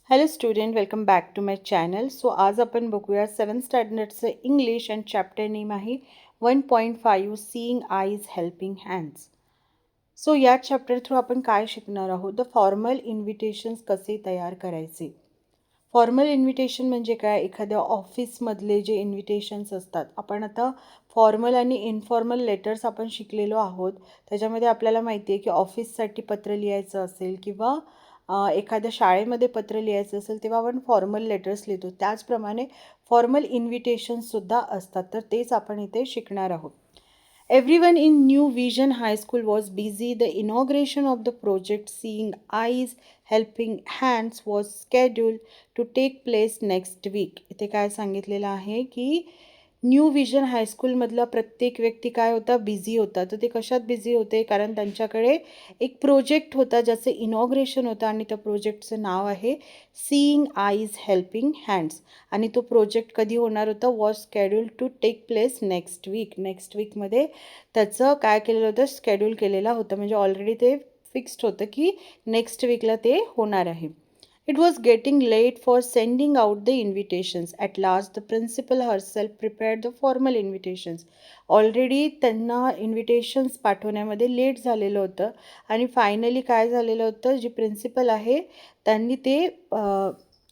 Hello student, welcome back to my channel. So आज आपण बघूया 7th स्टँडर्डचं इंग्लिश अँड चॅप्टर नेम आहे 1.5 seeing eyes helping hands. So या चॅप्टर थ्रू आपण काय शिकणार आहोत? द फॉर्मल इन्व्हिटेशन्स कसे तयार करायचे. फॉर्मल इन्व्हिटेशन म्हणजे काय? एखाद्या ऑफिसमधले जे इन्व्हिटेशन्स असतात. आपण आता फॉर्मल आणि इनफॉर्मल लेटर्स आपण शिकलेलो आहोत. त्याच्यामध्ये आपल्याला माहिती आहे की ऑफिससाठी पत्र लिहायचं असेल किंवा एखाद्या शाळेमध्ये पत्र लिहायचं असेल तेव्हा आपण फॉर्मल लेटर्स लिहितो. त्याचप्रमाणे फॉर्मल इन्व्हिटेशन्ससुद्धा असतात. तर तेच आपण इथे शिकणार आहोत. Everyone in New Vision High School was busy. The inauguration of the project Seeing Eyes Helping Hands was scheduled to take place next week. इथे काय सांगितलेलं आहे की न्यू विजन हायस्कूलमधला प्रत्येक व्यक्ती काय होता? बिझी होता. तर ते कशात बिझी होते? कारण त्यांच्याकडे एक प्रोजेक्ट होता ज्याचं इनॉग्रेशन होतं आणि त्या प्रोजेक्टचं नाव आहे सीइंग आईज हेल्पिंग हँड्स. आणि तो प्रोजेक्ट कधी होणार होता? Was scheduled to take place next week. Next वीकमध्ये त्याचं काय केलेलं होतं? स्केड्यूल केलेला होतं. म्हणजे ऑलरेडी ते फिक्स्ड होतं की नेक्स्ट वीकला ते होणार आहे. It was getting late for sending out the invitations. At last, the principal herself prepared the formal invitations. Already त्यांना इन्व्हिटेशन्स पाठवण्यामध्ये लेट झालेलं होतं आणि फायनली काय झालेलं होतं? जी प्रिन्सिपल आहे त्यांनी ते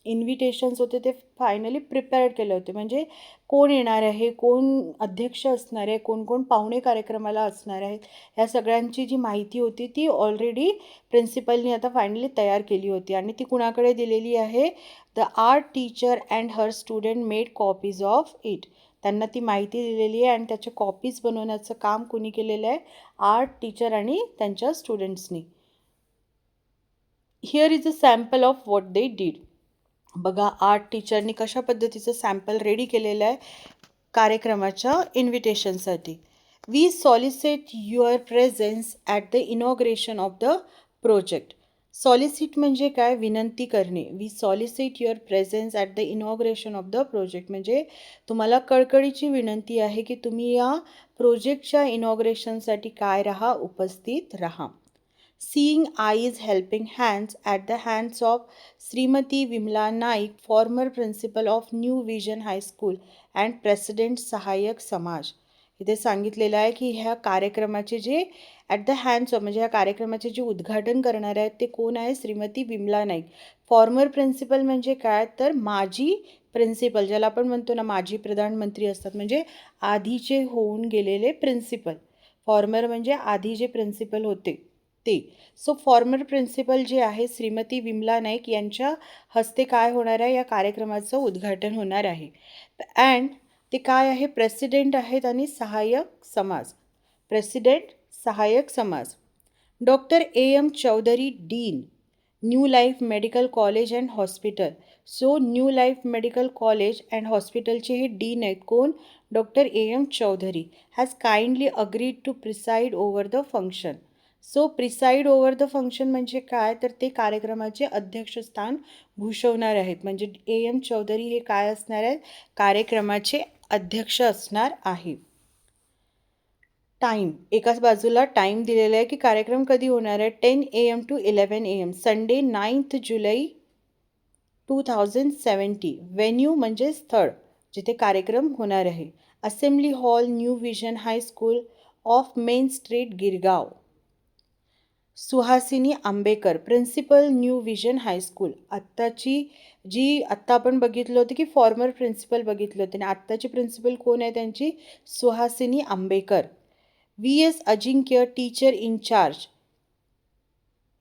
इन्व्हिटेशन्स होते ते फायनली प्रिपेअर्ड केले होते. म्हणजे कोण येणार आहे, कोण अध्यक्ष असणार आहे, कोण कोण पाहुणे कार्यक्रमाला असणार आहेत, ह्या सगळ्यांची जी माहिती होती ती ऑलरेडी प्रिन्सिपलनी आता फायनली तयार केली होती आणि ती कुणाकडे दिलेली आहे? The art teacher and her student made copies of it. त्यांना ती माहिती दिलेली आहे आणि त्याच्या कॉपीज बनवण्याचं काम कुणी केलेलं आहे? आर्ट टीचर आणि त्यांच्या स्टुडंट्सनी. Here is a sample of what they did. बघा, आर्ट टीचरनी कशा पद्धतीचं सॅम्पल रेडी केलेलं आहे कार्यक्रमाच्या इन्व्हिटेशनसाठी. We solicit your presence at the inauguration of the project. Solicit म्हणजे काय? विनंती करणे. We solicit your presence at the inauguration of the project म्हणजे तुम्हाला कळकळीची विनंती आहे की तुम्ही या प्रोजेक्टच्या इनॉग्रेशनसाठी काय राहा? उपस्थित राहा. Seeing Eyes Helping Hands at the hands of Srimati Vimla Naik, former principal of New Vision High School and President सहाय्यक समाज. इथे सांगितलेलं आहे की ह्या कार्यक्रमाचे जे ॲट द हँड्स ऑफ म्हणजे ह्या कार्यक्रमाचे जे उद्घाटन करणार आहेत ते कोण आहे? श्रीमती विमला नाईक. फॉर्मर प्रिन्सिपल म्हणजे काय? तर माजी प्रिन्सिपल, ज्याला आपण म्हणतो ना माजी प्रधानमंत्री असतात, म्हणजे आधीचे होऊन गेलेले प्रिन्सिपल. फॉर्मर म्हणजे आधी जे प्रिन्सिपल होते ते. सो फॉर्मर प्रिन्सिपल जे आहे श्रीमती विमला नाईक यांच्या हस्ते काय होणार आहे? या कार्यक्रमाचं उद्घाटन होणार आहे. अँड ते काय आहे? प्रेसिडेंट आहेत आणि सहाय्यक समाज. प्रेसिडेंट, सहाय्यक समाज. Doctor A M Chaudhary, dean, new life medical college and hospital. So new life medical college and हॉस्पिटलचे हे डीन आहेत. कोण? Doctor A M Chaudhary has kindly agreed to preside over the function. So preside over the function म्हणजे काय? तर ते कार्यक्रमाचे अध्यक्षस्थान भूषवणार आहेत. म्हणजे ए एम चौधरी हे काय असणार आहेत? कार्यक्रमाचे अध्यक्ष असणार आहे. टाईम, एकाच बाजूला टाईम दिलेला आहे की कार्यक्रम कधी होणार आहे? 10 AM to 11 AM, संडे 9 जुलै 2070. व्हेन्यू म्हणजे स्थळ जिथे कार्यक्रम होणार आहे. Assembly hall, new vision high school of main street, Girgaon. Suhasini Ambekar, principal, new vision high school. आत्ताची जी आत्ता आपण बघितलं होतं की फॉर्मर प्रिन्सिपल बघितलं होतं आणि आत्ताची प्रिन्सिपल कोण आहे त्यांची? सुहासिनी आंबेकर. व्ही एस अजिंक्य, टीचर इंचार्ज,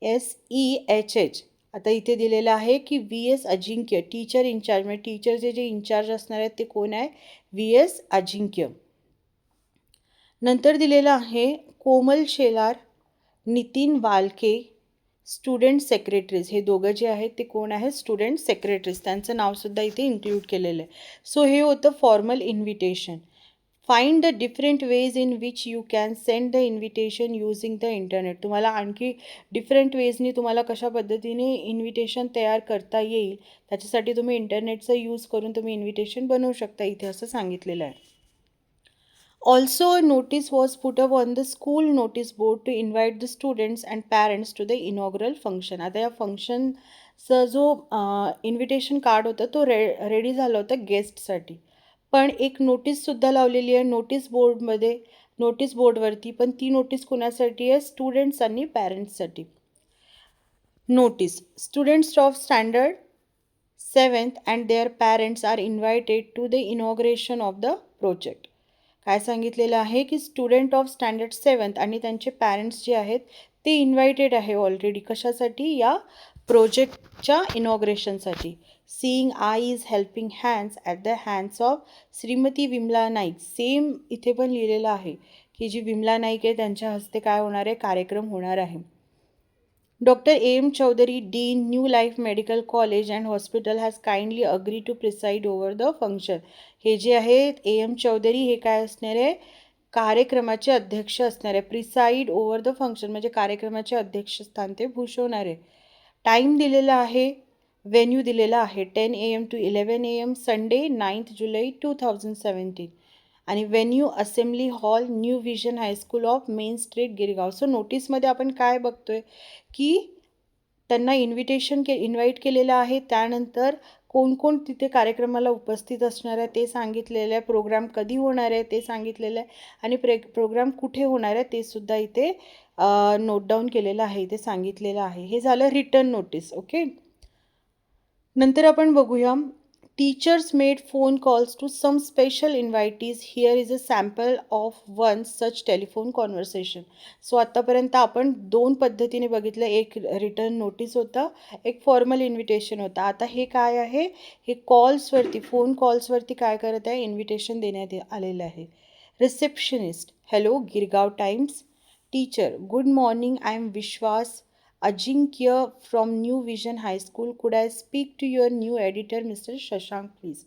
SEHH. आता इथे दिलेलं आहे की व्ही एस अजिंक्य, टीचर इंचार्ज, म्हणजे टीचरचे जे इंचार्ज असणार आहेत ते कोण आहे? व्ही एस अजिंक्य. नंतर दिलेलं आहे कोमल शेलार, नितीन वालके, स्टुडंट सेक्रेटरीज. हे दोघं जे आहेत ते कोण आहेत? Student secretaries. त्यांचं नावसुद्धा इथे इन्क्लूड केलेलं आहे. सो हे होतं formal invitation. Find the different ways in which you can send the invitation using the internet. तुम्हाला आणखी डिफरंट वेजनी तुम्हाला कशा पद्धतीने इन्व्हिटेशन तयार करता येईल त्याच्यासाठी तुम्ही इंटरनेटचा यूज करून तुम्ही इन्व्हिटेशन बनवू शकता इथे असं सांगितलेलं आहे. Also, a notice was put up on the school notice board to invite the students and parents to the inaugural function. आता या फंक्शनचा जो इन्व्हिटेशन कार्ड होता तो रेडी झाला होता गेस्टसाठी. पण एक नोटीससुद्धा लावलेली आहे नोटीस बोर्डवरती. पण ती नोटीस कुणासाठी आहे? स्टुडंट्स आणि पॅरेंट्ससाठी. Notice. Students of standard 7th and their parents are invited to the inauguration of the project. काय सांगितलेलं आहे की स्टुडंट ऑफ स्टँडर्ड 7th आणि त्यांचे पॅरेंट्स जे आहेत ते इन्व्हायटेड आहे ऑलरेडी. कशासाठी? या प्रोजेक्टच्या इनॉग्रेशनसाठी. Seeing eyes helping hands at the hands of Shrimati Vimala Naik. Same इथे पण लिहिलेलं आहे की जी विमला नाईक आहे त्यांच्या हस्ते काय होणार आहे? कार्यक्रम होणार आहे. Dr. A.M. Chaudhary, Dean, New Life Medical College and Hospital has kindly agreed to preside over the function. हे जे आहेत A.M. चौधरी हे काय असणार आहे? कार्यक्रमाचे अध्यक्ष असणार आहे. प्रिसाइड ओव्हर द फंक्शन म्हणजे कार्यक्रमाचे अध्यक्षस्थान ते भूषवणार आहे. टाईम दिलेला आहे, व्हेन्यू दिलेला आहे 10 AM to 11 AM Sunday 9th July 2017 आणि venue assembly hall new vision high school of main street Girgaon. So नोटीसमध्ये आपण काय बघतोय की त्यांना इन्व्हाइट केलेलं आहे. त्यानंतर कोण कोण तिथे कार्यक्रमाला उपस्थित असणार आहे ते सांगितलेलं आहे. प्रोग्राम कधी होणार आहे ते सांगितलेलं आहे आणि प्रोग्राम कुठे होणार आहे ते सुद्धा इथे नोट डाऊन केलेलं आहे, इथे सांगितलेलं आहे. हे झालं रिटर्न नोटीस. ओके. नंतर आपण बघूया teachers made phone calls to some special invitees. Here is a sample of one such telephone conversation. So आत्तापर्यंत आपण 2 पद्धतीने बघितलं. एक रिटर्न नोटीस होता, एक फॉर्मल इन्व्हिटेशन होता. आता हे काय आहे? हे फोन कॉल्सवरती काय करत आहे? इन्व्हिटेशन देण्यात आलेलं आहे. Receptionist. Hello Girgaon times. Teacher. Good morning, I am Vishwas Ajinkya from New Vision High School. Could I speak to your new editor, Mr. Shashank, please?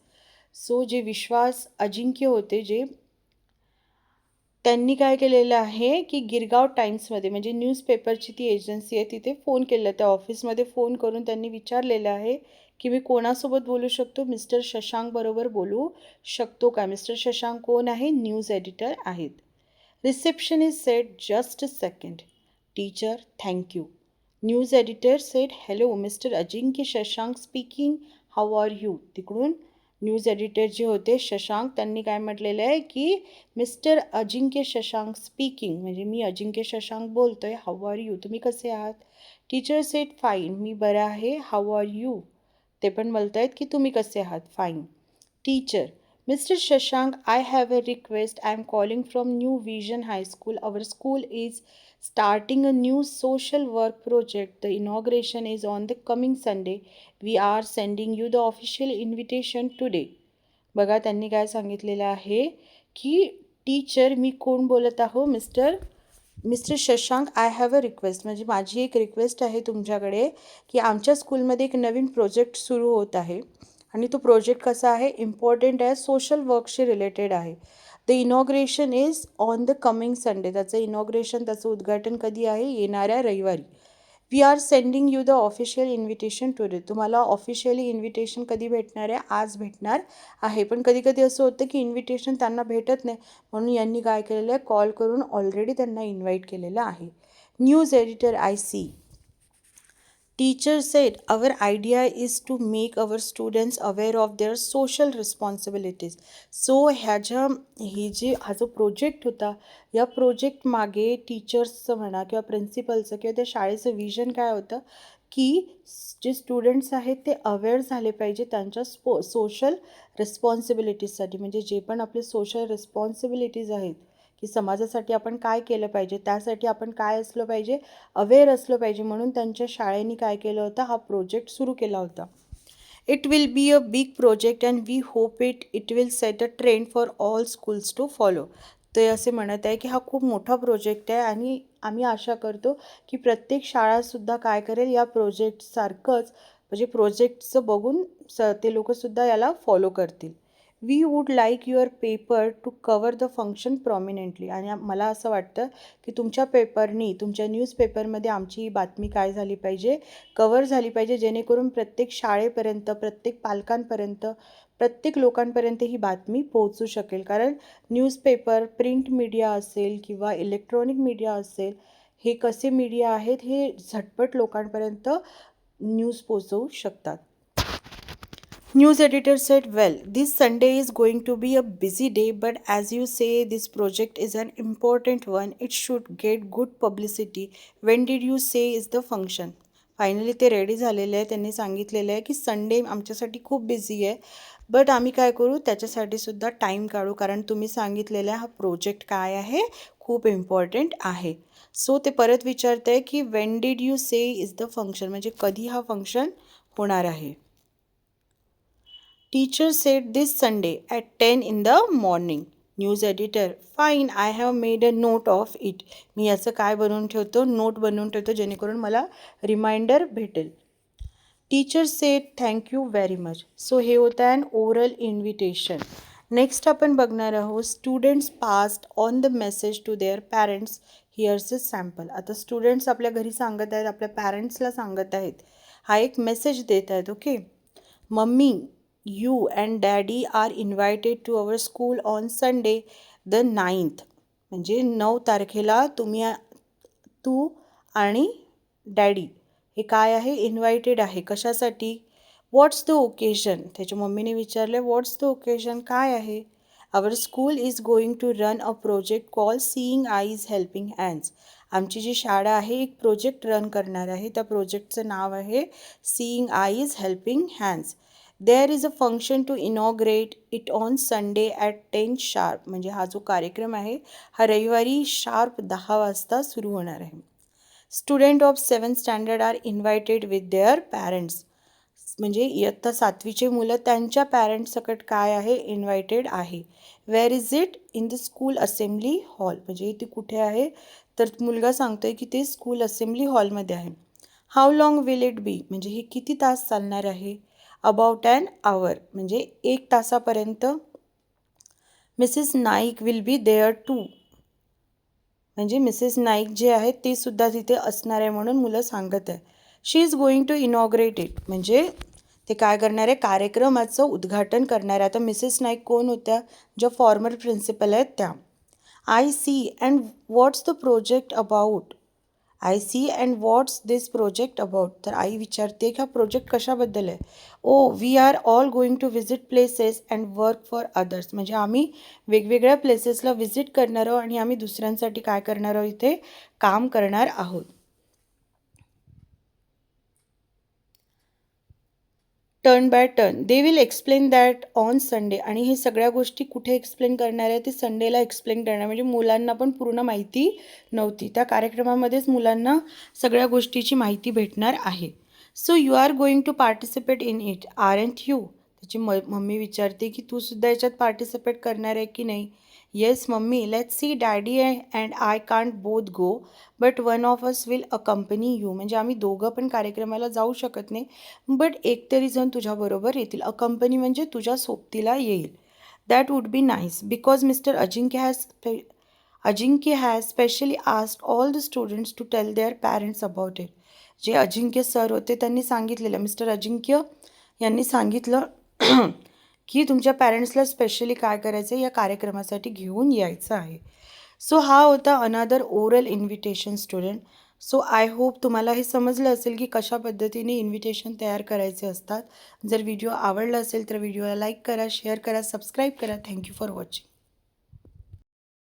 So जे विश्वास अजिंक्य होते जे त्यांनी काय केलेलं आहे की गिरगाव टाइम्समध्ये म्हणजे न्यूजपेपरची ती एजन्सी आहे तिथे फोन केला. त्या ऑफिसमध्ये फोन करून त्यांनी विचारलेलं आहे की मी कोणासोबत बोलू शकतो? मिस्टर शशांक बरोबर बोलू शकतो का? मिस्टर शशांक कोण आहे? न्यूज एडिटर आहेत. Receptionist sed just a second. Teacher thank you. News editor sed hello mister Ajinkya Shashank speaking, how are you. तिकडून न्यूज एडिटर जे होते शशांक त्यांनी काय म्हटलेलं आहे की मिस्टर अजिंक्य शशांक स्पीकिंग म्हणजे मी अजिंक्य शशांक बोलतोय, हाऊ आर यू, तुम्ही कसे आहात. टीचर सेड फाईन, मी बरं आहे. हाऊ आर यू, ते पण बोलत आहेत की तुम्ही कसे आहात. Fine. Teacher. Mr. Shashank, I have a request. I am calling from New Vision High School. Our school is starting a new social work project. The inauguration is on the coming Sunday. We are sending you the official invitation today. बघा त्यांनी काय सांगितलेलं आहे की teacher मी कोण बोलत आहो? Mister Shashank, I have a request म्हणजे माझी एक रिक्वेस्ट आहे तुमच्याकडे की आमच्या स्कूलमध्ये एक नवीन प्रोजेक्ट सुरू होत आहे आणि तो प्रोजेक्ट कसा आहे? इम्पॉर्टंट आहे, सोशल वर्कशी रिलेटेड आहे. The inauguration is on the coming Sunday. त्याचं उद्घाटन कधी आहे? येणाऱ्या रविवारी. We are sending you the official invitation today. तुम्हाला ऑफिशियली इन्व्हिटेशन कधी भेटणार आहे? आज भेटणार आहे. पण कधी कधी असं होतं की इन्व्हिटेशन त्यांना भेटत नाही, म्हणून यांनी काय केलेलं आहे? कॉल करून ऑलरेडी त्यांना इन्व्हाइट केलेलं आहे. News editor. I see. Teacher said, our idea is to make our students aware of their social responsibilities. So हा जो प्रोजेक्ट होता या प्रोजेक्ट मागे टीचर्सचं म्हणा किंवा प्रिन्सिपलचं किंवा त्या शाळेचं विजन काय होतं की जे स्टुडंट्स आहेत ते अवेअर झाले पाहिजे त्यांच्या सोशल रिस्पॉन्सिबिलिटीजसाठी. म्हणजे जे पण आपले सोशल रिस्पॉन्सिबिलिटीज आहेत की समाजासाठी आपण काय केलं पाहिजे, त्यासाठी आपण काय असलं पाहिजे? अवेअर असलं पाहिजे. म्हणून त्यांच्या शाळेने काय केलं होतं? हा प्रोजेक्ट सुरू केला होता. It will be a big project and we hope it will set a trend for all schools to follow. ते असे म्हणत आहे की हा खूप मोठा प्रोजेक्ट आहे आणि आम्ही आशा करतो की प्रत्येक शाळासुद्धा काय करेल? या प्रोजेक्टसारखंच म्हणजे प्रोजेक्टचं बघून ते लोकंसुद्धा याला फॉलो करतील. We would like your paper to cover the function prominently. आणि मला असं वाटतं की तुमच्या तुमच्या न्यूजपेपरमध्ये आमची ही बातमी काय झाली पाहिजे? कवर झाली पाहिजे, जेणेकरून प्रत्येक शाळेपर्यंत, प्रत्येक पालकांपर्यंत, प्रत्येक लोकांपर्यंत ही बातमी पोहोचू शकेल. कारण न्यूजपेपर, प्रिंट मीडिया असेल किंवा इलेक्ट्रॉनिक मीडिया असेल, हे कसे मीडिया आहेत हे झटपट लोकांपर्यंत न्यूज पोहोचवू शकतात. News editor said, "Well, this Sunday is going to be a busy day, but as you say, this project is an important one. It should get good publicity. When did you say is the function?" Finally ते ready झालेले आहे. त्यांनी सांगितलेलं आहे की Sunday आमच्यासाठी खूप busy आहे, बट आम्ही काय करू त्याच्यासाठी सुद्धा टाईम काढू, कारण तुम्ही सांगितलेला हा प्रोजेक्ट काय आहे, खूप इम्पॉर्टंट आहे. सो ते परत विचारते आहे की Wien did you say is the function, म्हणजे कधी हा फंक्शन होणार आहे. Teacher said this Sunday at 10 in the morning. News editor, fine, I have made a note of it. मी याचं काय बनवून ठेवतो, नोट बनवून ठेवतो जेणेकरून मला रिमाइंडर भेटेल. Teacher said thank you very much. So हे होतं ॲन ओरल इन्व्हिटेशन. नेक्स्ट आपण बघणार आहोत students passed on the message to their parents. Here's a sample. आता स्टुडंट्स आपल्या घरी सांगत आहेत, आपल्या पॅरेंट्सला सांगत आहेत, हा एक मेसेज देत आहेत. Okay, mummy, you and daddy are invited to our school on Sunday the 9th. म्हणजे 9 तारखेला तू आणि डॅडी हे काय आहे, इन्व्हायटेड आहे. कशासाठी? What's the occasion. त्याच्या मम्मीने विचारले व्हॉट्स द ओकेजन, काय आहे? Our school is going to run a project call seeing eyes helping hands. आमची जी शाळा आहे एक प्रोजेक्ट रन करणार आहे. त्या प्रोजेक्टचं नाव आहे seeing eyes helping hands. There is a function to inaugurate it on Sunday at 10 sharp. म्हणजे हा जो कार्यक्रम आहे हा रविवारी शार्प 10 वाजता सुरू होणार आहे. Student of 7th standard are invited with their parents. म्हणजे इयत्ता 7वीचे मुलं त्यांच्या पॅरेंट्ससकट काय आहे, इन्व्हायटेड आहे. Where is it? In the school assembly hall. म्हणजे ते कुठे आहे, तर मुलगा सांगतोय की ते स्कूल असेंब्ली हॉलमध्ये आहे. How long will it be. म्हणजे हे किती तास चालणार आहे. About an hour. म्हणजे 1 तासापर्यंत. Mrs Naik will be there too. म्हणजे मिसेस नाईक जे आहेत ते सुद्धा तिथे असणार आहे म्हणून मुलं सांगत आहे. She is going to inaugurate it. म्हणजे ते काय करणार आहे, कार्यक्रमाचं उद्घाटन करणार आहे. आता मिसेस नाईक कोण होत्या, ज्या फॉर्मर प्रिन्सिपल आहेत त्या. I see and what's the project about. I see and what's this project about. तर आई विचारते की हा प्रोजेक्ट कशाबद्दल आहे. Oh, we are all going to visit places and work for others. म्हणजे आम्ही वेगवेगळ्या प्लेसेसला व्हिजिट करणार आहोत आणि आम्ही दुसऱ्यांसाठी काय करणार आहोत, इथे काम करणार आहोत. Turn by turn they will explain that on Sunday. आणि हे सगळ्या गोष्टी कुठे एक्सप्लेन करणार आहे, ते संडेला एक्सप्लेन करणार. म्हणजे मुलांना पण पूर्ण माहिती नव्हती. त्या कार्यक्रमामध्येच मुलांना सगळ्या गोष्टीची माहिती भेटणार आहे. So you are going to participate in it aren't you. त्याची मम्मी विचारते की तू सुद्धा याच्यात पार्टिसिपेट करणार आहे की नाही. Yes mummy, let's see, daddy and I can't both go but one of us will अकंपनी you. म्हणजे आम्ही दोघं पण कार्यक्रमाला जाऊ शकत नाही, बट एक तरी जण तुझ्याबरोबर येतील. अकंपनी म्हणजे तुझ्या सोबतीला येईल. That would be nice because Mister Ajinkya has specially asked all the students to tell their parents about it. जे अजिंक्य सर होते त्यांनी सांगितलेलं, मिस्टर अजिंक्य यांनी सांगितलं की तुमच्या पॅरेंट्सला स्पेशली काय करायचं आहे, या कार्यक्रमासाठी घेऊन यायचं आहे. सो हा होता another oral invitation student. So I hope तुम्हाला हे समजलं असेल की कशा पद्धतीने इन्व्हिटेशन तयार करायचे असतात. जर व्हिडिओ आवडला असेल तर व्हिडिओला लाईक करा, शेअर करा, सबस्क्राईब करा. Thank you for watching.